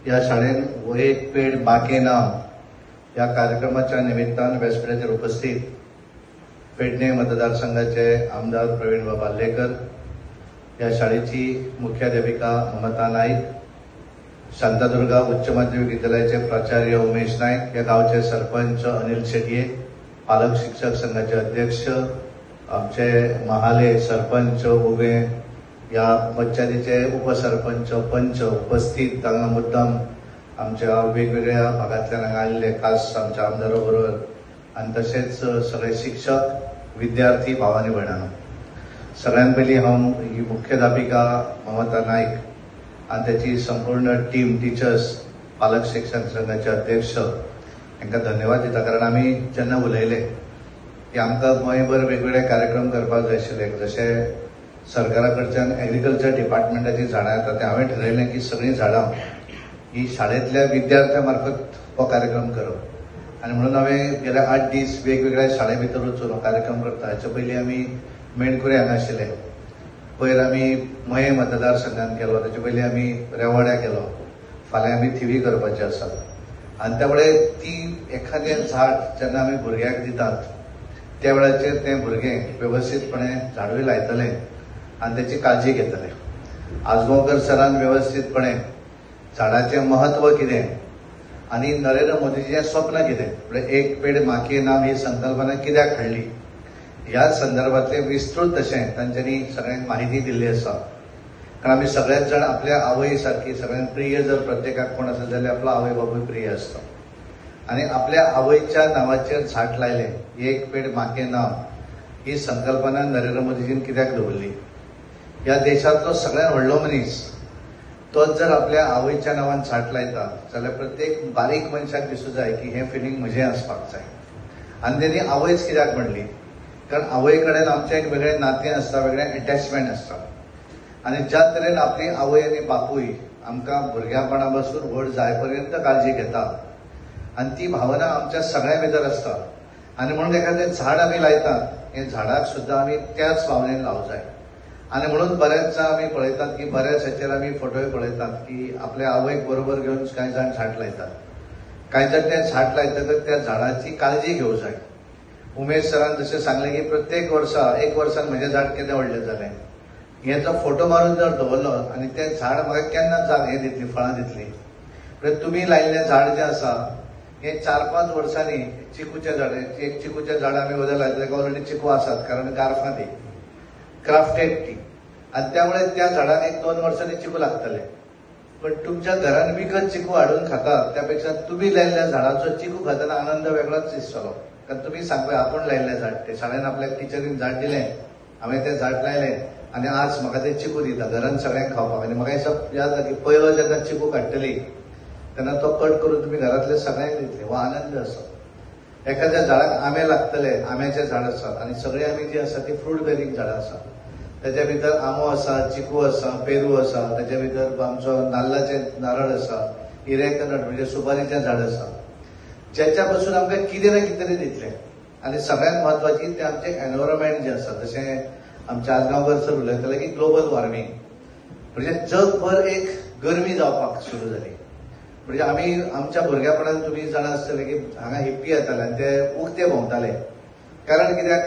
या शाळेत एक पेड बाके नाम या कार्यक्रमाच्या निमित्तान व्यासपीठाचेर उपस्थित पेडणे मतदारसंघाचे आमदार प्रवीण बाल्लेकर, या शाळेची मुख्याध्यापिका ममता नाईक, शांतादुर्गा उच्च माध्यमिक विद्यालयाचे प्राचार्य उमेश नाईक, या गावचे सरपंच अनिल शेट्ये, पालक शिक्षक संघाचे अध्यक्ष आमचे महाले सरपंच उबे, या पंचायतीचे उपसरपंच पंच उपस्थित, तांगा मुद्दाम आमच्या वेगवेगळ्या भागांतल्यान हांगा आयिल्ले खास आमच्या आमदाराबरोबर आनी तशेंच सगळे शिक्षक विद्यार्थी भाव आनी भयणांनो, सगळ्यान पयलीं हांव ही मुख्याध्यापिका ममता नाईक आनी त्याची संपूर्ण टीम, टिचर्स, पालक शिक्षण संघाचे अध्यक्ष हांकां धन्यवाद दिता। कारण आमी जेन्ना उलयले की आमकां गोंयभर वेगवेगळे कार्यक्रम करपाक जाय आशिल्ले, जशें सरकारा कडच्यान एग्रीकल्चर डिपार्टमेंटाची झाडां येता, ते हांवें ठरयलें की सगळीं झाडां ही शाळेंतल्या विद्यार्थ्यां मार्फत हो कार्यक्रम करप। आनी म्हणून हांवें गेल्या 8 दीस वेगवेगळ्या शाळे भितर वचून हो कार्यक्रम करता। हाचे पयलीं आमी मेणकुरे हांगा आशिल्ले, पयर आमी मये मतदारसंघात केलो, ताचे पयलीं आमी रेवाड्या केलो, फाल्यां आमी थिवी करपाचे आसा। आनी त्या वेळार ती एखादें झाड जेन्ना आमी भुरग्याक दितात त्या वेळाचेर तें भुरगें वेवस्थीतपणे झाडूय लायतलें आनी तेची काळजी घेतलें। आजगांवकर सरान वेवस्थीतपणे झाडाचें महत्व कितें आनी नरेंद्र मोदीचें स्वप्न कितें, म्हणजे एक पेड माके नाम ही संकल्पना कित्याक हाडली, ह्या संदर्भातले विस्तृत अशें तांच्यांनी सगळ्यांक माहिती दिल्ली आसा। कारण आमी सगळेच जाण आपल्या आवय सारकी, सगळ्यांत प्रिय जर प्रत्येकाक कोण आसत जाल्यार आपलो आवय बापूय प्रिय आसता। आनी आपल्या आवयच्या नांवाचेर झाड लायलें, एक पेड माके नाम ही संकल्पना नरेंद्र मोदीजीन कित्याक दवरली। ह्या देशांतलो सगळ्यात व्हडलो मनीस तोच जर आपल्या आवयच्या नांवान झाड लायता जाल्यार प्रत्येक बारीक मनशाक दिसूं जाय की हें फिलींग म्हजें आसपाक जाय। आनी तेणी आवयच कित्याक म्हणली, कारण आवय कडेन आमचें एक वेगळें नातें आसता, वेगळें अटॅचमेंट आसता। आनी ज्या तरेन आपली आवय आनी बापूय आमकां भुरग्यापणा पासून व्हड जाय पर्यंत काळजी घेता आनी ती भावना आमच्या सगळ्यां भितर आसता। आनी म्हणून एखादें झाड आमी लायतात, हें झाडाक सुद्दां आमी त्याच भावनेन लावंक जाय। आनी म्हणून बरेचदा आमी पळयतात की बऱ्याच हाचेर आमी फोटोय पळयतात की आपल्या आवयक बरोबर घेवन कांय जाण झाड लायतात, कांय जाण तें झाड लायतकच त्या झाडाची काळजी घेवंक जाय। उमेश सरान जशें सांगलें की प्रत्येक वर्सा 1 वर्सान म्हजें झाड केन्ना व्हडलें जालें, हेचो फोटो मारून जर दवरलो आनी तें झाड म्हाका केन्ना हें दितली, फळां दितली। म्हणजे तुमी लायिल्लें झाड जें आसा हें 4-5 वर्सांनी चिकूचें झाड, एक चिकूचें झाड आमी वयर लायता, ताका ऑलरेडी चिकू आसात, कारण गारफां ती क्राफ्टेड टी, आनी त्यामुळे त्या झाडाक 1-2 वर्सांनी चिकू लागतले। पण तुमच्या घरान विकत चिकू हाडून खातात त्यापेक्षा तुम्ही लायिल्ल्या झाडाचो चिकू खातना आनंद वेगळोच दिसतलो। कारण तुम्ही सांगता आपण लायिल्लें झाड, ते शाळेन आपल्या टिचरीन झाड दिलें, हांवें तें झाड लायलें आनी आज म्हाका तें चिकू दिता घरान सगळ्यांक खावपाक। आनी म्हाका हिसाब याद जाता की पयलो जेन्ना चिकू काडटली तेन्ना तो कट करून तुमी घरांतल्या सगळ्यांक दितले, हो आनंद आसा। एखाद्या झाडाक आंबे लागतले, आंब्याचें झाड आसा आनी सगळीं आमी जी आसा ती फ्रूट बेरिंग झाडां आसा, त्याच्या भितर आंबो आसा, चिकू आसा, पेरू आसा, त्याच्या भितर आमचो नाल्लाचे नारळ आसा, इरेकनट म्हणजे सुपारीचें झाड आसा, ज्याच्या पासून आमकां कितें ना कितें तरी दितलें। आनी सगळ्यांत म्हत्वाची ते आमचें एनवायरमेंट जें आसा, जशें आमचे आजगांवकर सर उलयताले की ग्लोबल वॉर्मिंग, म्हणजे जगभर एक गरमी जावपाक सुरू जाली। म्हणजे आमी आमच्या भुरग्यापणान तुमी जाणा आसतले की हांगा हिप्पी येताले आनी ते उक्ते भोंवताले, कारण कित्याक